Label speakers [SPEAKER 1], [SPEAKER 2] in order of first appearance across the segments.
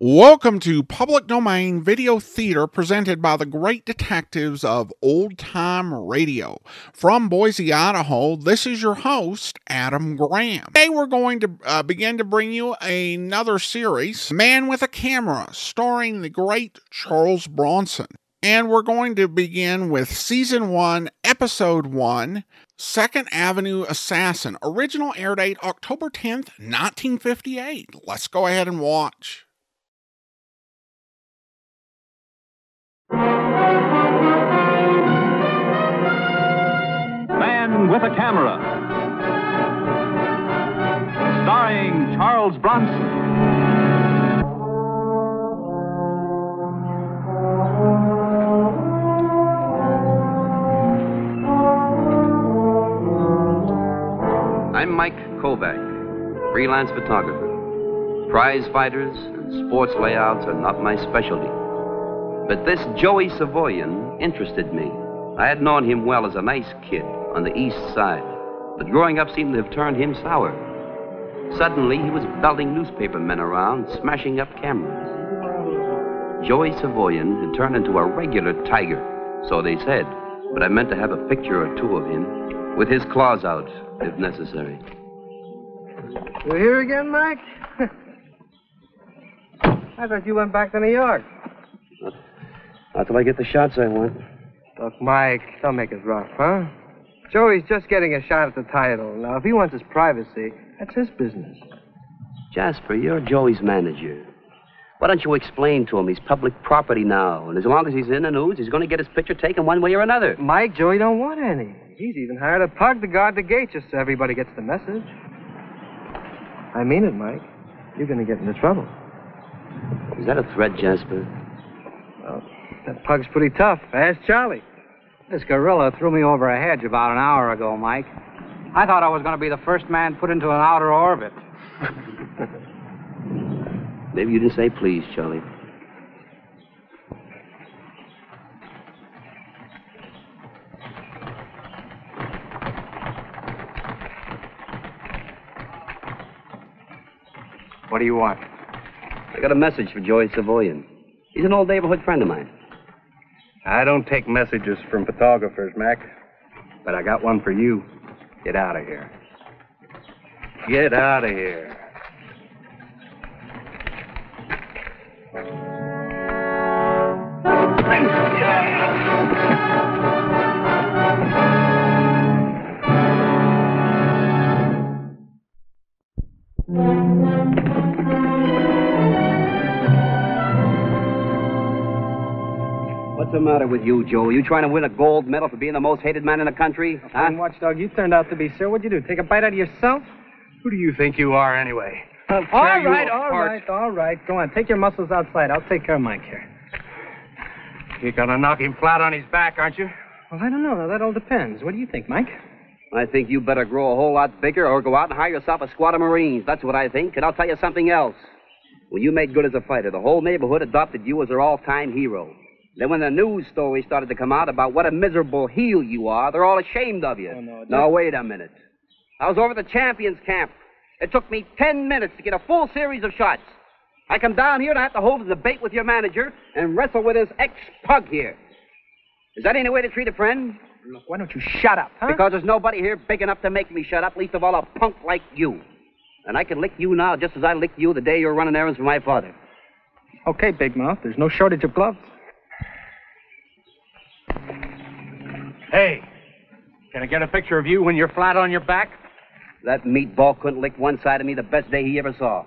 [SPEAKER 1] Welcome to Public Domain Video Theater presented by the great detectives of Old Time Radio. From Boise, Idaho, this is your host, Adam Graham. Today we're going to begin to bring you another series, Man with a Camera, starring the great Charles Bronson. And we're going to begin with Season 1, Episode 1, 2nd Avenue Assassin. Original air date October 10th, 1958. Let's go ahead and watch.
[SPEAKER 2] Man with a Camera, starring Charles Bronson.
[SPEAKER 3] I'm Mike Kovac, freelance photographer. Prize fighters and sports layouts are not my specialty. But this Joey Savoyan interested me. I had known him well as a nice kid on the east side, but growing up seemed to have turned him sour. Suddenly, he was belting newspaper men around, smashing up cameras. Joey Savoyan had turned into a regular tiger, so they said, but I meant to have a picture or two of him, with his claws out, if necessary.
[SPEAKER 4] You here again, Mike? I thought you went back to New York.
[SPEAKER 3] Not till I get the shots I want.
[SPEAKER 4] Look, Mike, don't make it rough, huh? Joey's just getting a shot at the title. Now, if he wants his privacy, that's his business.
[SPEAKER 3] Jasper, you're Joey's manager. Why don't you explain to him he's public property now, and as long as he's in the news, he's going to get his picture taken one way or another.
[SPEAKER 4] Mike, Joey don't want any. He's even hired a pug to guard the gate just so everybody gets the message. I mean it, Mike. You're going to get into trouble.
[SPEAKER 3] Is that a threat, Jasper?
[SPEAKER 4] Well, that pug's pretty tough. Ask Charlie.
[SPEAKER 5] This gorilla threw me over a hedge about an hour ago, Mike. I thought I was going to be the first man put into an outer orbit.
[SPEAKER 3] Maybe you didn't say please, Charlie.
[SPEAKER 5] What do you want?
[SPEAKER 3] I got a message for Joey Savoyan. He's an old neighborhood friend of mine.
[SPEAKER 6] I don't take messages from photographers, Mac. But I got one for you. Get out of here. Get out of here.
[SPEAKER 3] What's the matter with you, Joe? Are you trying to win a gold medal for being the most hated man in the country? Huh?
[SPEAKER 4] Watchdog, you turned out to be, sir. What'd you do, take a bite out of yourself?
[SPEAKER 6] Who do you think you are, anyway?
[SPEAKER 4] All right. Go on, take your muscles outside. I'll take care of Mike here.
[SPEAKER 6] You're gonna knock him flat on his back, aren't you?
[SPEAKER 4] Well, I don't know. Now, that all depends. What do you think, Mike?
[SPEAKER 3] I think you better grow a whole lot bigger or go out and hire yourself a squad of Marines. That's what I think. And I'll tell you something else. When you made good as a fighter, the whole neighborhood adopted you as their all-time hero. Then when the news stories started to come out about what a miserable heel you are, they're all ashamed of you.
[SPEAKER 4] Oh, no,
[SPEAKER 3] now, wait a minute. I was over at the champions camp. It took me 10 minutes to get a full series of shots. I come down here and I have to hold a debate with your manager and wrestle with his ex-pug here. Is that any way to treat a friend?
[SPEAKER 4] Look, why don't you shut up, huh?
[SPEAKER 3] Because there's nobody here big enough to make me shut up, least of all a punk like you. And I can lick you now just as I licked you the day you were running errands for my father.
[SPEAKER 4] Okay, Big Mouth. There's no shortage of gloves.
[SPEAKER 6] Hey, can I get a picture of you when you're flat on your back?
[SPEAKER 3] That meatball couldn't lick one side of me the best day he ever saw.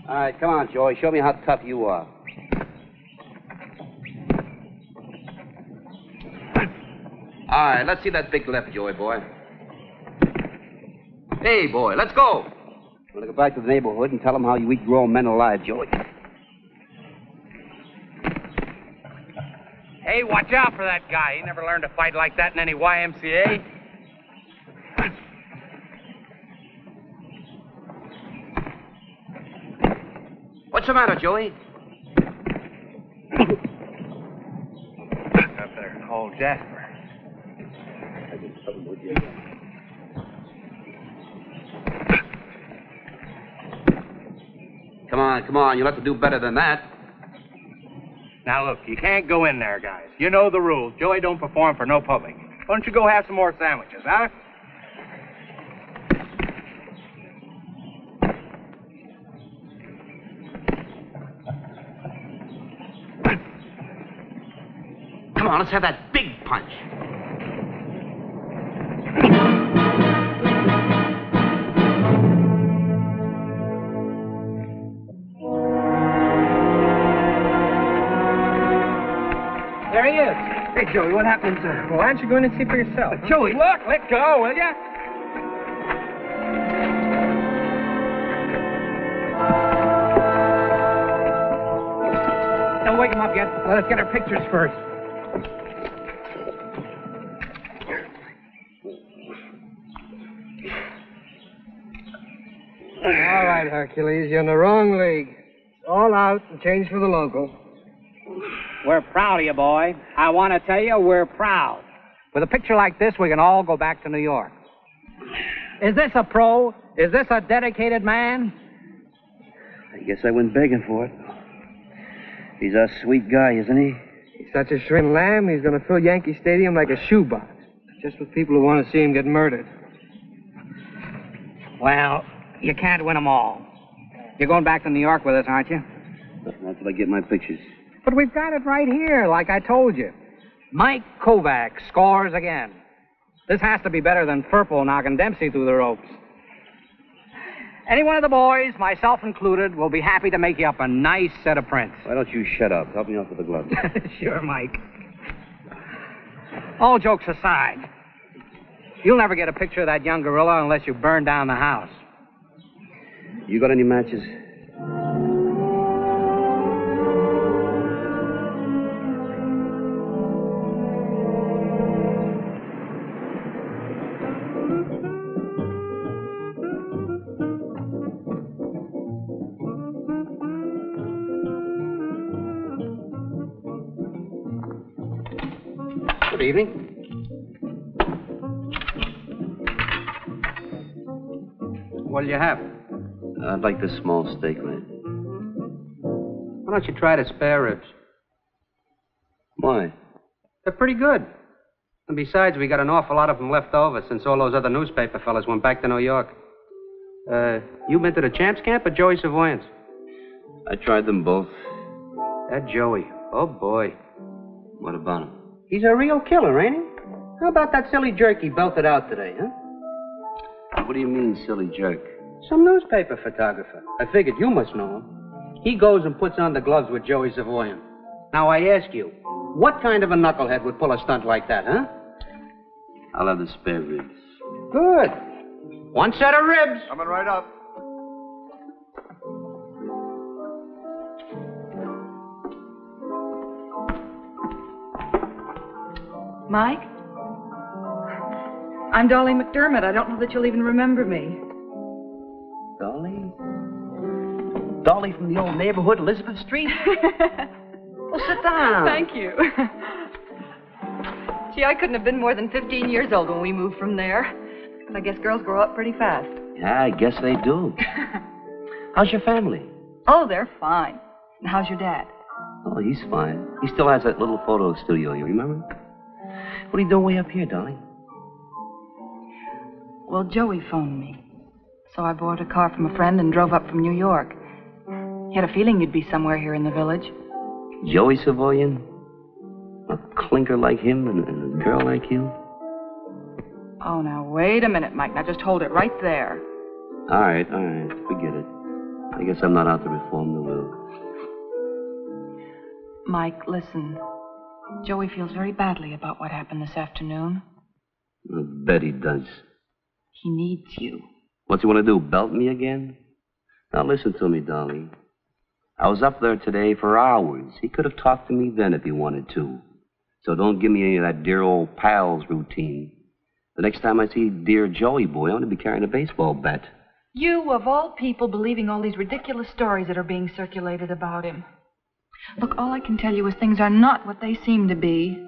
[SPEAKER 3] All right, come on, Joey. Show me how tough you are. All right, let's see that big left, Joey boy. Hey, boy, let's go. I'm going to go back to the neighborhood and tell them how you eat grown men alive, Joey.
[SPEAKER 6] Hey, watch out for that guy. He never learned to fight like that in any YMCA.
[SPEAKER 3] What's the matter, Joey?
[SPEAKER 6] Up there, call Jasper.
[SPEAKER 3] Come on. You'll have to do better than that.
[SPEAKER 6] Now, look, you can't go in there, guys. You know the rules. Joey don't perform for no public. Why don't you go have some more sandwiches, huh?
[SPEAKER 3] Come on, let's have that big punch.
[SPEAKER 5] There he is.
[SPEAKER 4] Hey, Joey, what happened? Well, why don't you go in and see for yourself? Huh?
[SPEAKER 5] Joey, look, let go, will ya? Don't wake him up yet. Let us get our pictures first.
[SPEAKER 4] All right, Hercules, you're in the wrong league. All out and change for the local.
[SPEAKER 5] We're proud of you, boy. I want to tell you, we're proud. With a picture like this, we can all go back to New York. Is this a pro? Is this a dedicated man?
[SPEAKER 3] I guess I went begging for it. He's a sweet guy, isn't he?
[SPEAKER 4] He's such a shrimp lamb, he's going to fill Yankee Stadium like a shoebox. Just with people who want to see him get murdered.
[SPEAKER 5] Well, you can't win them all. You're going back to New York with us, aren't you?
[SPEAKER 3] Not till I get my pictures.
[SPEAKER 5] But we've got it right here, like I told you. Mike Kovac scores again. This has to be better than Furpo knocking Dempsey through the ropes. Any one of the boys, myself included, will be happy to make you up a nice set of prints.
[SPEAKER 3] Why don't you shut up? Help me out with the gloves.
[SPEAKER 5] Sure, Mike. All jokes aside, you'll never get a picture of that young gorilla unless you burn down the house.
[SPEAKER 3] You got any matches?
[SPEAKER 5] Good evening. What'll you have?
[SPEAKER 3] I'd like the small steak, man.
[SPEAKER 5] Why don't you try the spare ribs?
[SPEAKER 3] Why?
[SPEAKER 5] They're pretty good. And besides, we got an awful lot of them left over since all those other newspaper fellas went back to New York. You been to the Champs Camp or Joey Savoyans?
[SPEAKER 3] I tried them both.
[SPEAKER 5] That Joey. Oh, boy.
[SPEAKER 3] What about him?
[SPEAKER 5] He's a real killer, ain't he? How about that silly jerk he belted out today, huh?
[SPEAKER 3] What do you mean, silly jerk?
[SPEAKER 5] Some newspaper photographer. I figured you must know him. He goes and puts on the gloves with Joey Savoyan. Now, I ask you, what kind of a knucklehead would pull a stunt like that, huh?
[SPEAKER 3] I'll have the spare ribs.
[SPEAKER 5] Good. One set of ribs.
[SPEAKER 6] Coming right up.
[SPEAKER 7] Mike? I'm Dolly McDermott. I don't know that you'll even remember me.
[SPEAKER 3] Dolly? Dolly from the old neighborhood, Elizabeth Street? Well, sit down.
[SPEAKER 7] Thank you. Gee, I couldn't have been more than 15 years old when we moved from there. I guess girls grow up pretty fast.
[SPEAKER 3] Yeah, I guess they do. How's your family?
[SPEAKER 7] Oh, they're fine. And how's your dad?
[SPEAKER 3] Oh, he's fine. He still has that little photo studio, you remember? What are you doing way up here, Dolly?
[SPEAKER 7] Well, Joey phoned me. So I borrowed a car from a friend and drove up from New York. He had a feeling you'd be somewhere here in the village.
[SPEAKER 3] Joey Savoyan? A clinker like him and a girl like you?
[SPEAKER 7] Oh, now, wait a minute, Mike. Now, just hold it right there.
[SPEAKER 3] All right. Forget it. I guess I'm not out to reform the will.
[SPEAKER 7] Mike, listen. Joey feels very badly about what happened this afternoon.
[SPEAKER 3] I bet he does.
[SPEAKER 7] He needs you.
[SPEAKER 3] What's he want to do, belt me again? Now, listen to me, Dolly. I was up there today for hours. He could have talked to me then if he wanted to. So don't give me any of that dear old pals routine. The next time I see dear Joey boy, I'm going to be carrying a baseball bat.
[SPEAKER 7] You, of all people, believing all these ridiculous stories that are being circulated about him. Look, all I can tell you is things are not what they seem to be.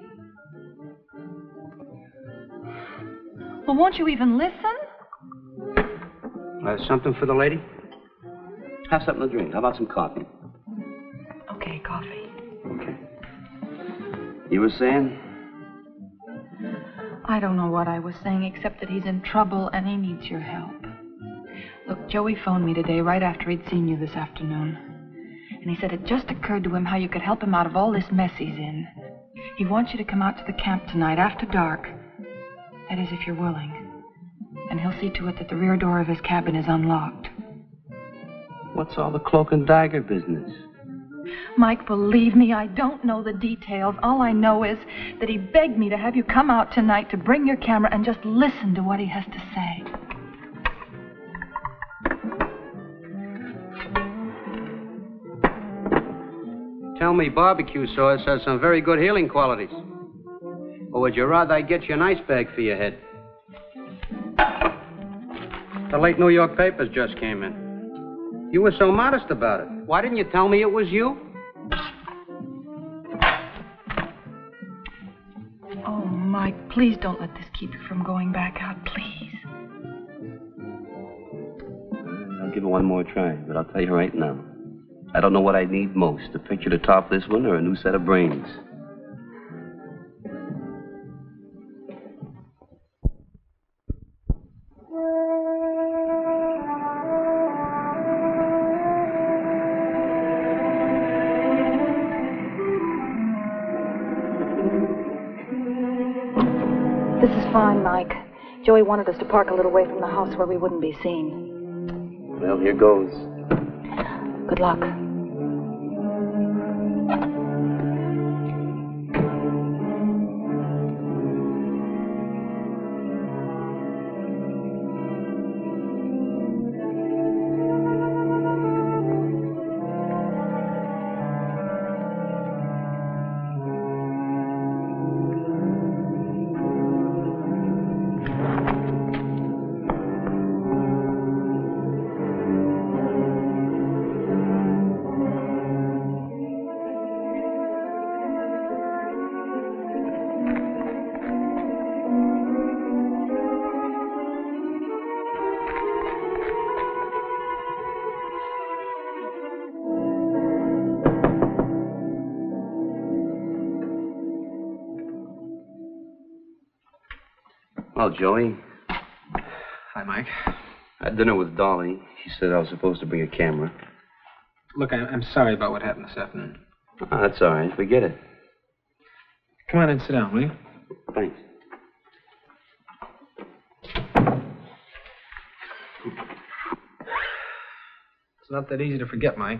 [SPEAKER 7] Well, won't you even listen?
[SPEAKER 5] Something for the lady?
[SPEAKER 3] Have something to drink. How about some coffee?
[SPEAKER 7] Okay, coffee.
[SPEAKER 3] Okay. You were saying?
[SPEAKER 7] I don't know what I was saying, except that he's in trouble and he needs your help. Look, Joey phoned me today right after he'd seen you this afternoon. And he said it just occurred to him how you could help him out of all this mess he's in. He wants you to come out to the camp tonight after dark. That is, if you're willing. And he'll see to it that the rear door of his cabin is unlocked.
[SPEAKER 3] What's all the cloak and dagger business?
[SPEAKER 7] Mike, believe me, I don't know the details. All I know is that he begged me to have you come out tonight to bring your camera and just listen to what he has to say.
[SPEAKER 8] Tell me barbecue sauce has some very good healing qualities. Or would you rather I get you an ice bag for your head? The late New York papers just came in. You were so modest about it. Why didn't you tell me it was you?
[SPEAKER 7] Oh, Mike, please don't let this keep you from going back out, please.
[SPEAKER 3] I'll give it one more try, but I'll tell you right now. I don't know what I need most, a picture to top this one or a new set of brains.
[SPEAKER 7] This is fine, Mike. Joey wanted us to park a little way from the house where we wouldn't be seen.
[SPEAKER 3] Well, here goes.
[SPEAKER 7] Good luck.
[SPEAKER 3] Well, Joey.
[SPEAKER 6] Hi, Mike.
[SPEAKER 3] I had dinner with Dolly. She said I was supposed to bring a camera.
[SPEAKER 6] Look, I'm sorry about what happened this afternoon.
[SPEAKER 3] Oh, that's all right. Forget it.
[SPEAKER 6] Come on and sit down, will you?
[SPEAKER 3] Thanks.
[SPEAKER 6] It's not that easy to forget, Mike.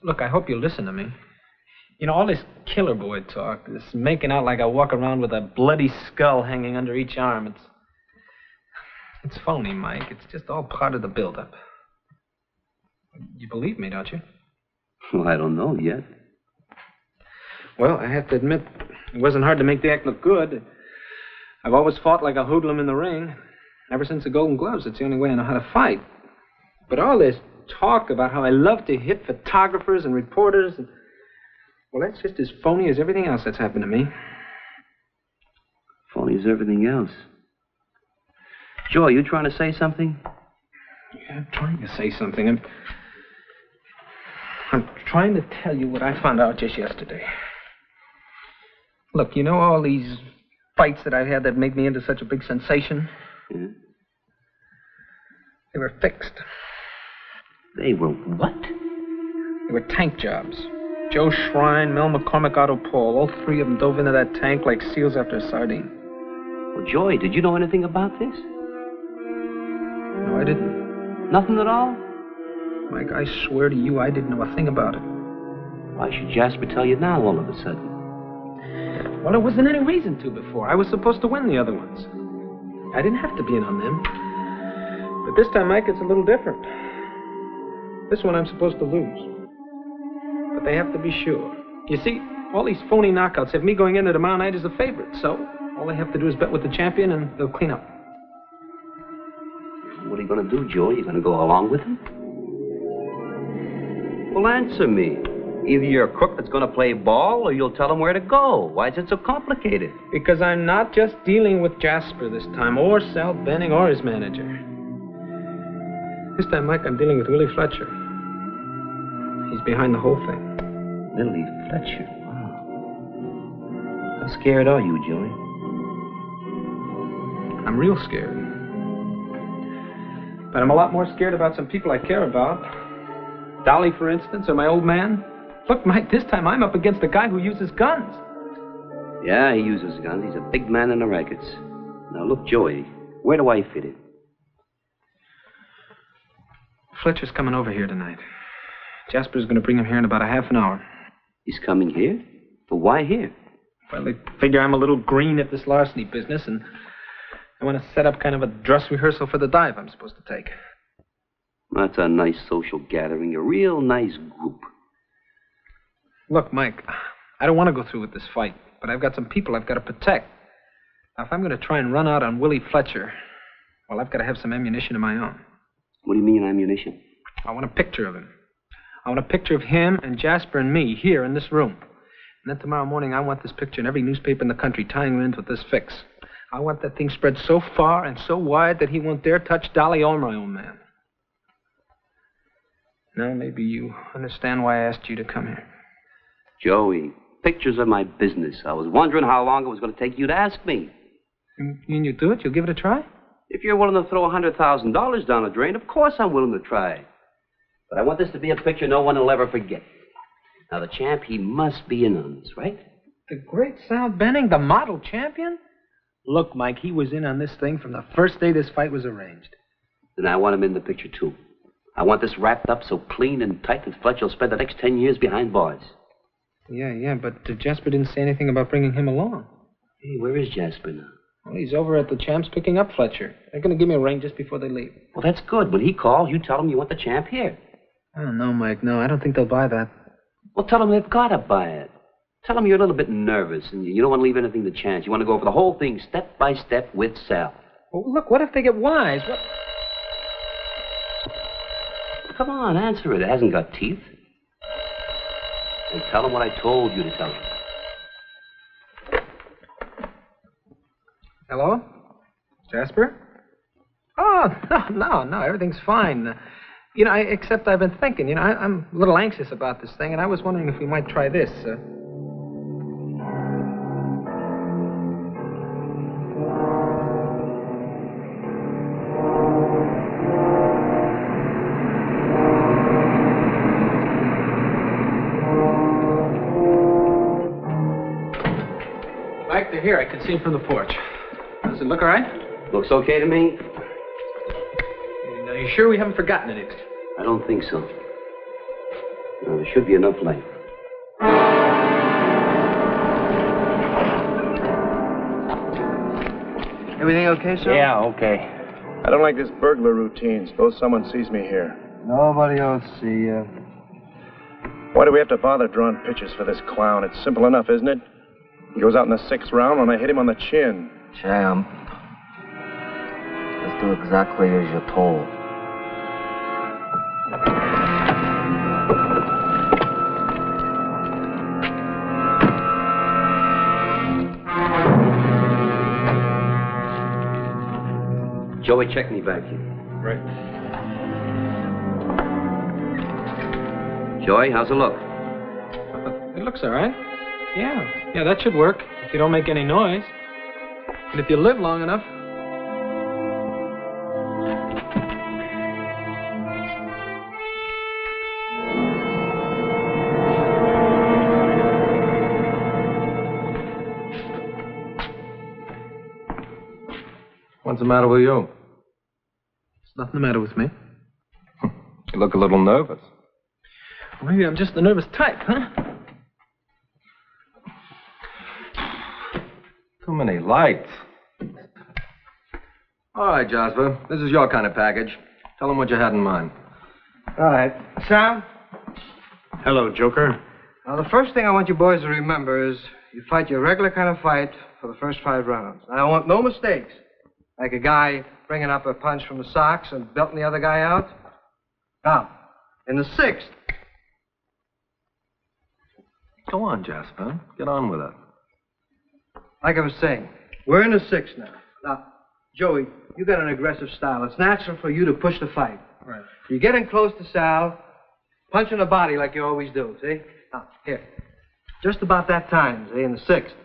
[SPEAKER 6] Look, I hope you'll listen to me. You know, all this killer boy talk, this making out like I walk around with a bloody skull hanging under each arm, it's phony, Mike. It's just all part of the build-up. You believe me, don't you?
[SPEAKER 3] Well, I don't know yet.
[SPEAKER 6] Well, I have to admit, it wasn't hard to make the act look good. I've always fought like a hoodlum in the ring. Ever since the Golden Gloves, it's the only way I know how to fight. But all this talk about how I love to hit photographers and reporters, well, that's just as phony as everything else that's happened to me.
[SPEAKER 3] Phony as everything else. Joe, you trying to say something?
[SPEAKER 6] Yeah, I'm trying to say something. I'm trying to tell you what I found out just yesterday. Look, you know all these fights that I had that made me into such a big sensation?
[SPEAKER 3] Yeah.
[SPEAKER 6] They were fixed.
[SPEAKER 3] They were what?
[SPEAKER 6] They were tank jobs. Joe Shrine, Mel McCormick, Otto Paul, all three of them dove into that tank like seals after a sardine.
[SPEAKER 3] Well, Joey, did you know anything about this?
[SPEAKER 6] No, I didn't.
[SPEAKER 3] Nothing at all?
[SPEAKER 6] Mike, I swear to you, I didn't know a thing about it.
[SPEAKER 3] Why should Jasper tell you now all of a sudden?
[SPEAKER 6] Well, there wasn't any reason to before. I was supposed to win the other ones. I didn't have to be in on them. But this time, Mike, it's a little different. This one I'm supposed to lose. But they have to be sure. You see, all these phony knockouts have me going into tomorrow night as a favorite, so all they have to do is bet with the champion and they'll clean up.
[SPEAKER 3] What are you going to do, Joe? You going to go along with him? Well, answer me. Either you're a crook that's going to play ball or you'll tell him where to go. Why is it so complicated?
[SPEAKER 6] Because I'm not just dealing with Jasper this time, or Sal Benning, or his manager. This time, Mike, I'm dealing with Willie Fletcher. He's behind the whole thing.
[SPEAKER 3] Willie Fletcher? Wow. How scared are you, Joey?
[SPEAKER 6] I'm real scared. But I'm a lot more scared about some people I care about. Dolly, for instance, or my old man. Look, Mike, this time I'm up against a guy who uses guns.
[SPEAKER 3] Yeah, he uses guns. He's a big man in the rackets. Now, look, Joey, where do I fit in?
[SPEAKER 6] Fletcher's coming over here tonight. Jasper's going to bring him here in about a half an hour.
[SPEAKER 3] He's coming here? But why here?
[SPEAKER 6] Well, they figure I'm a little green at this larceny business, and I want to set up kind of a dress rehearsal for the dive I'm supposed to take.
[SPEAKER 3] That's a nice social gathering, a real nice group.
[SPEAKER 6] Look, Mike, I don't want to go through with this fight, but I've got some people I've got to protect. Now, if I'm going to try and run out on Willie Fletcher, well, I've got to have some ammunition of my own.
[SPEAKER 3] What do you mean, ammunition?
[SPEAKER 6] I want a picture of him. I want a picture of him and Jasper and me here in this room. And then tomorrow morning, I want this picture in every newspaper in the country tying him in with this fix. I want that thing spread so far and so wide that he won't dare touch Dolly or my own man. Now, maybe you understand why I asked you to come here.
[SPEAKER 3] Joey, pictures are my business. I was wondering how long it was going to take you to ask me.
[SPEAKER 6] You mean you do it? You'll give it a try?
[SPEAKER 3] If you're willing to throw $100,000 down the drain, of course I'm willing to try. But I want this to be a picture no one will ever forget. Now, the champ, he must be in on this, right?
[SPEAKER 6] The great Sal Benning, the model champion? Look, Mike, he was in on this thing from the first day this fight was arranged.
[SPEAKER 3] Then I want him in the picture, too. I want this wrapped up so clean and tight that Fletcher will spend the next 10 years behind bars.
[SPEAKER 6] Yeah, but Jasper didn't say anything about bringing him along.
[SPEAKER 3] Hey, where is Jasper now?
[SPEAKER 6] Well, he's over at the Champs picking up Fletcher. They're going to give me a ring just before they leave.
[SPEAKER 3] Well, that's good. When he calls, you tell him you want the champ here.
[SPEAKER 6] Oh, no, Mike, no. I don't think they'll buy that.
[SPEAKER 3] Well, tell them they've got to buy it. Tell them you're a little bit nervous and you don't want to leave anything to chance. You want to go over the whole thing step by step with Sal.
[SPEAKER 6] Well, look, what if they get wise? What?
[SPEAKER 3] Come on, answer it. It hasn't got teeth. And tell them what I told you to tell them.
[SPEAKER 6] Hello? Jasper? Oh, no, everything's fine. Except I've been thinking, I'm a little anxious about this thing, and I was wondering if we might try this. Mike, they're here. I can see them from the porch. Does it look all right?
[SPEAKER 3] Looks okay to me.
[SPEAKER 6] Are you sure we haven't forgotten anything?
[SPEAKER 3] I don't think so. No, there should be enough light.
[SPEAKER 4] Everything okay, sir?
[SPEAKER 9] Yeah, okay. I don't like this burglar routine. Suppose someone sees me here.
[SPEAKER 4] Nobody will see you.
[SPEAKER 9] Why do we have to bother drawing pictures for this clown? It's simple enough, isn't it? He goes out in the 6th round when I hit him on the chin.
[SPEAKER 10] Champ, just do exactly as you're told.
[SPEAKER 3] Joey, check me back here.
[SPEAKER 6] Right.
[SPEAKER 3] Joey, how's it look?
[SPEAKER 6] It looks all right. Yeah, that should work if you don't make any noise. And if you live long enough.
[SPEAKER 11] What's the matter with you?
[SPEAKER 6] There's nothing the matter with me.
[SPEAKER 11] You look a little nervous.
[SPEAKER 6] Well, maybe I'm just the nervous type, huh?
[SPEAKER 11] Too many lights.
[SPEAKER 12] All right, Jasper. This is your kind of package. Tell them what you had in mind.
[SPEAKER 4] All right. Sam?
[SPEAKER 9] Hello, Joker.
[SPEAKER 4] Now, the first thing I want you boys to remember is you fight your regular kind of fight for the first 5 rounds. And I want no mistakes. Like a guy bringing up a punch from the socks and belting the other guy out. Now, in the 6th.
[SPEAKER 11] Go on, Jasper. Get on with it.
[SPEAKER 4] Like I was saying, we're in the 6th now. Now, Joey, you got an aggressive style. It's natural for you to push the fight.
[SPEAKER 6] Right.
[SPEAKER 4] You get in close to Sal, punch in the body like you always do, see? Now, here. Just about that time, see, in the sixth,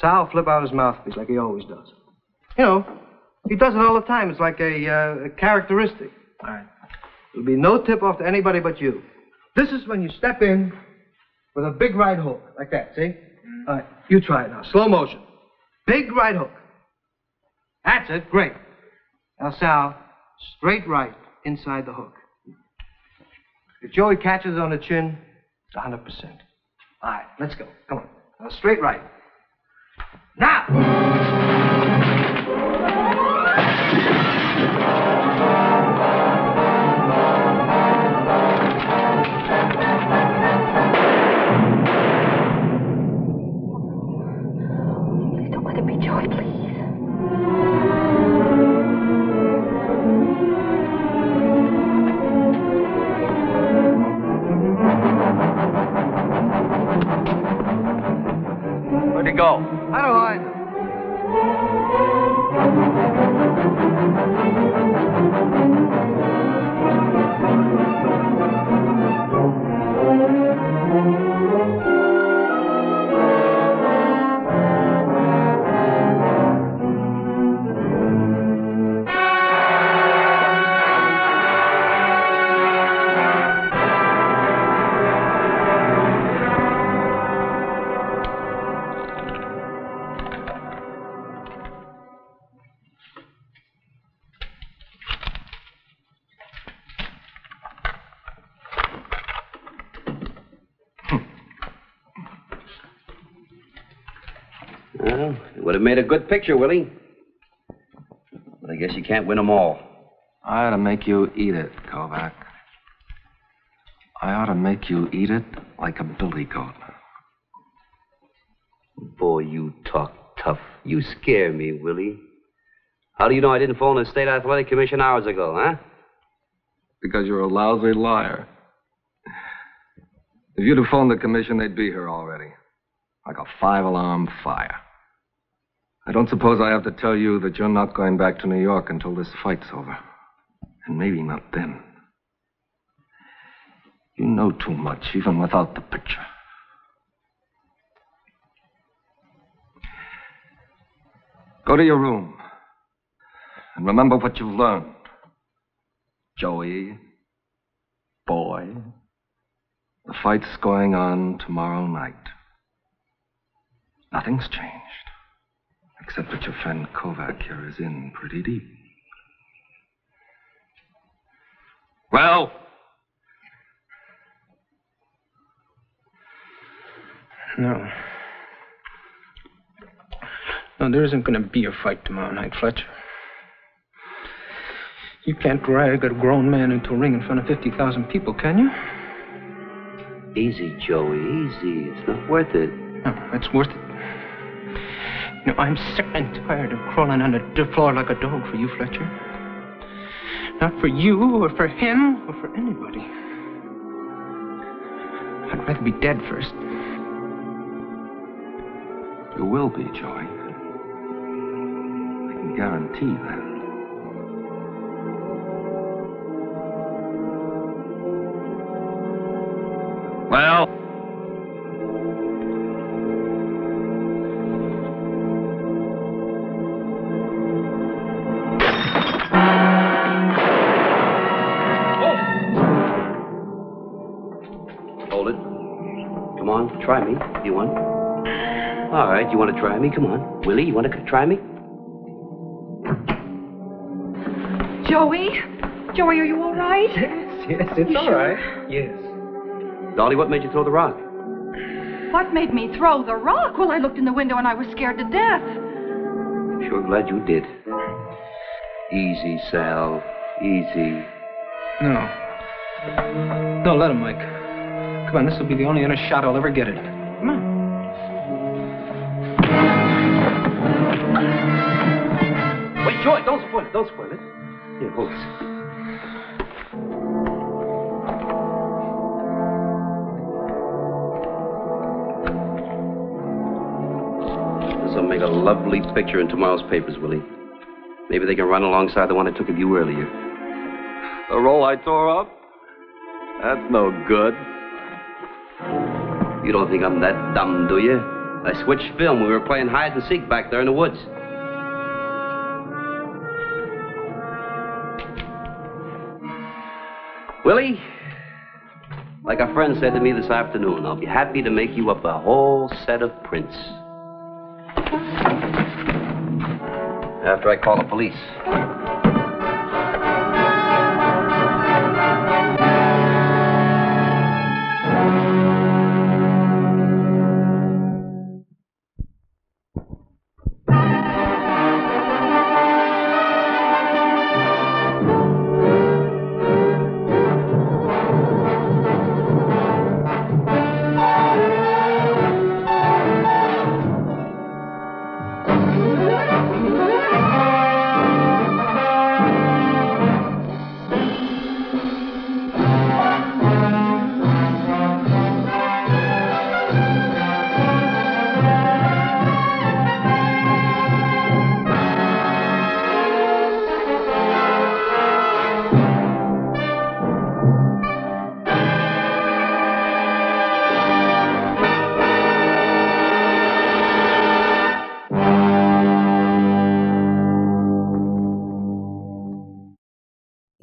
[SPEAKER 4] Sal will flip out his mouthpiece like he always does. You know, he does it all the time. It's like a characteristic.
[SPEAKER 6] All right.
[SPEAKER 4] There'll be no tip-off to anybody but you. This is when you step in with a big right hook, like that, see? All right, you try it now. Slow motion. Big right hook. That's it. Great. Now, Sal, straight right inside the hook. If Joey catches on the chin, it's 100%. All right, let's go. Come on. Now, straight right. Now!
[SPEAKER 7] Joey, please.
[SPEAKER 12] Where'd he go?
[SPEAKER 4] How do I know?
[SPEAKER 3] Well, it would have made a good picture, Willie. But I guess you can't win them all.
[SPEAKER 11] I ought to make you eat it, Kovac. I ought to make you eat it like a billy goat.
[SPEAKER 3] Boy, you talk tough. You scare me, Willie. How do you know I didn't phone the State Athletic Commission hours ago, huh?
[SPEAKER 11] Because you're a lousy liar. If you'd have phoned the commission, they'd be here already. Like a 5-alarm fire. I don't suppose I have to tell you that you're not going back to New York until this fight's over. And maybe not then. You know too much, even without the picture. Go to your room. And remember what you've learned. Joey, boy, the fight's going on tomorrow night. Nothing's changed. Except that your friend Kovac here is in pretty deep. Well?
[SPEAKER 6] No. No, there isn't going to be a fight tomorrow night, Fletcher. You can't drag a grown man into a ring in front of 50,000 people, can you?
[SPEAKER 3] Easy, Joey, easy. It's not worth it.
[SPEAKER 6] No, it's worth it. You know, I'm sick and tired of crawling on the floor like a dog for you, Fletcher. Not for you, or for him, or for anybody. I'd rather be dead first.
[SPEAKER 11] You will be, Joey. I can guarantee that. Well?
[SPEAKER 3] Hold it. Come on, try me. You want? All right, you want to try me? Come on. Willie, you want to try me?
[SPEAKER 7] Joey? Joey, are you all right?
[SPEAKER 6] Yes, it's all right. Yes.
[SPEAKER 3] Dolly, what made you throw the rock?
[SPEAKER 7] What made me throw the rock? Well, I looked in the window and I was scared to death.
[SPEAKER 3] Sure glad you did. Easy, Sal. Easy.
[SPEAKER 6] No. No, let him, Mike. Come on, this will be the only honest shot I'll ever get at it. Come on.
[SPEAKER 3] Wait, Joy, don't spoil it. Don't spoil it. Here, hold this. This'll make a lovely picture in tomorrow's papers, Willie. Maybe they can run alongside the one I took of you earlier.
[SPEAKER 11] The roll I tore up? That's no good.
[SPEAKER 3] You don't think I'm that dumb, do you? I switched film. We were playing hide and seek back there in the woods. Willie, like a friend said to me this afternoon, I'll be happy to make you up a whole set of prints. After I call the police.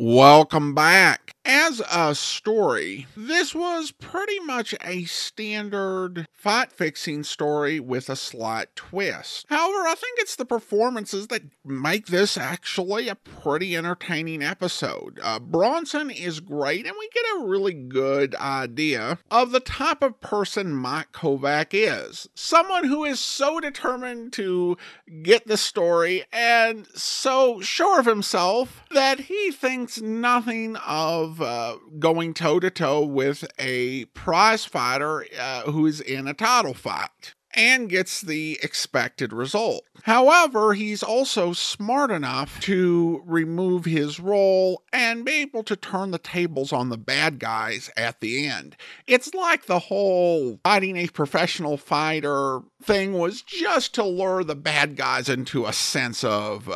[SPEAKER 1] Welcome back. As a story, this was pretty much a standard fight-fixing story with a slight twist. However, I think it's the performances that make this actually a pretty entertaining episode. Bronson is great, and we get a really good idea of the type of person Mike Kovac is. Someone who is so determined to get the story and so sure of himself that he thinks nothing of going toe-to-toe with a prize fighter who's in a title fight and gets the expected result. However, he's also smart enough to remove his role and be able to turn the tables on the bad guys at the end. It's like the whole fighting a professional fighter thing was just to lure the bad guys into a sense of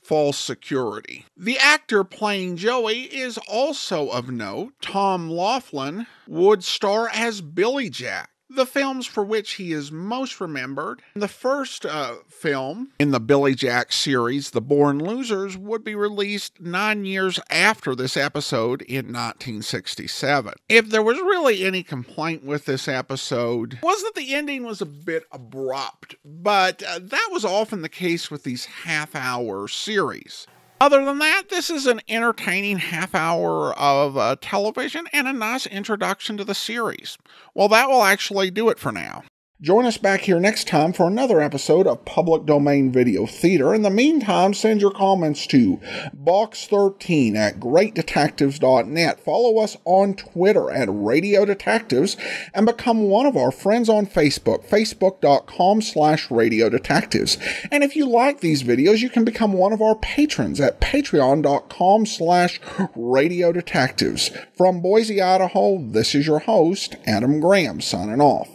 [SPEAKER 1] false security. The actor playing Joey is also of note. Tom Laughlin would star as Billy Jack. The films for which he is most remembered, the first film in the Billy Jack series, The Born Losers, would be released 9 years after this episode in 1967. If there was really any complaint with this episode, it was that the ending was a bit abrupt, but that was often the case with these half-hour series. Other than that, this is an entertaining half hour of television and a nice introduction to the series. Well, that will actually do it for now. Join us back here next time for another episode of Public Domain Video Theater. In the meantime, send your comments to box13@greatdetectives.net. Follow us on Twitter at Radio Detectives and become one of our friends on Facebook, facebook.com/Radio Detectives. And if you like these videos, you can become one of our patrons at patreon.com/Radio Detectives. From Boise, Idaho, this is your host, Adam Graham, signing off.